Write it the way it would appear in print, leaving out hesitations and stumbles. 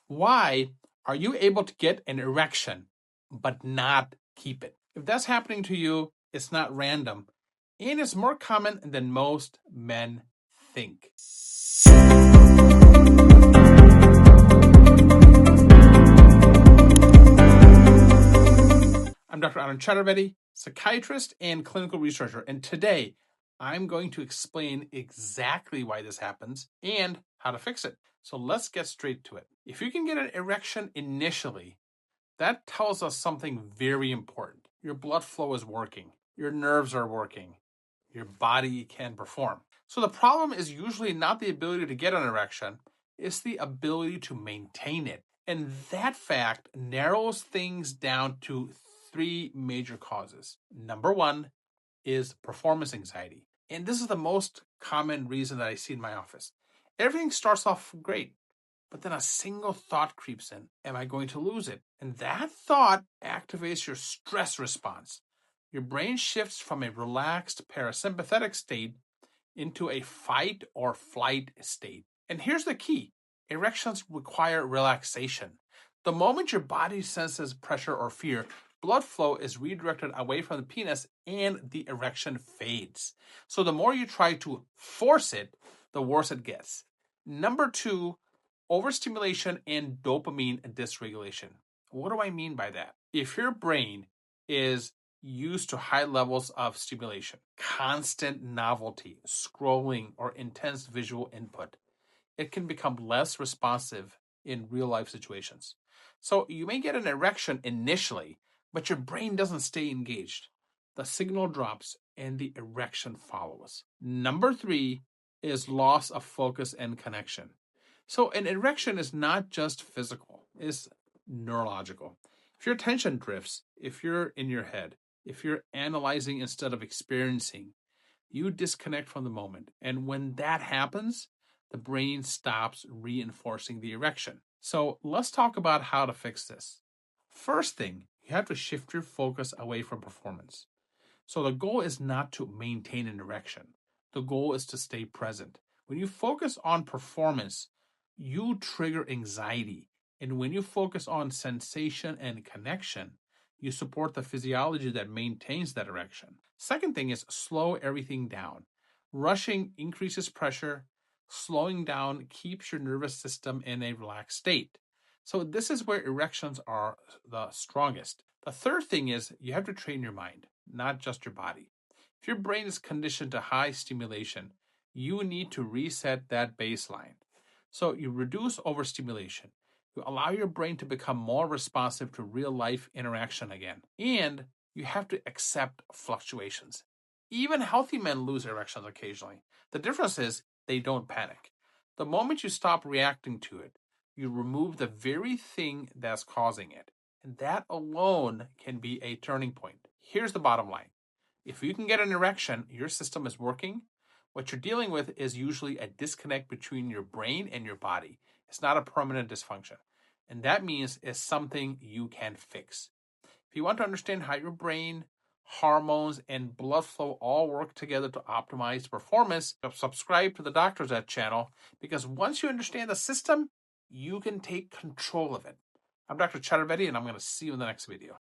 Why are you able to get an erection but not keep it? If that's happening to you, it's not random, and it's more common than most men think. I'm Dr. Anand Chaturvedi, psychiatrist and clinical researcher, and today I'm going to explain exactly why this happens and how to fix it. So let's get straight to it. If you can get an erection initially, that tells us something very important. Your blood flow is working, your nerves are working, your body can perform. So the problem is usually not the ability to get an erection, it's the ability to maintain it. And that fact narrows things down to three major causes. Number one is performance anxiety. And this is the most common reason that I see in my office. Everything starts off great, but then a single thought creeps in. Am I going to lose it? And that thought activates your stress response. Your brain shifts from a relaxed parasympathetic state into a fight or flight state. And here's the key: erections require relaxation. The moment your body senses pressure or fear, blood flow is redirected away from the penis and the erection fades. So the more you try to force it, the worse it gets. Number two, overstimulation and dopamine dysregulation. What do I mean by that? If your brain is used to high levels of stimulation, constant novelty, scrolling, or intense visual input, it can become less responsive in real life situations. So you may get an erection initially, but your brain doesn't stay engaged. The signal drops and the erection follows. Number three is loss of focus and connection. So an erection is not just physical, it's neurological. If your attention drifts, if you're in your head, if you're analyzing instead of experiencing, you disconnect from the moment. And when that happens, the brain stops reinforcing the erection. So let's talk about how to fix this. First thing, you have to shift your focus away from performance. So the goal is not to maintain an erection. The goal is to stay present. When you focus on performance, you trigger anxiety. And when you focus on sensation and connection, you support the physiology that maintains that erection. Second thing is slow everything down. Rushing increases pressure. Slowing down keeps your nervous system in a relaxed state. So this is where erections are the strongest. The third thing is you have to train your mind, not just your body. If your brain is conditioned to high stimulation, you need to reset that baseline. So you reduce overstimulation. You allow your brain to become more responsive to real life interaction again. And you have to accept fluctuations. Even healthy men lose erections occasionally. The difference is they don't panic. The moment you stop reacting to it, you remove the very thing that's causing it. And that alone can be a turning point. Here's the bottom line: if you can get an erection, your system is working. What you're dealing with is usually a disconnect between your brain and your body. It's not a permanent dysfunction. And that means it's something you can fix. If you want to understand how your brain, hormones, and blood flow all work together to optimize performance, subscribe to the Doctor's Ed channel, because once you understand the system, you can take control of it. I'm Dr. Chaturvedi, and I'm going to see you in the next video.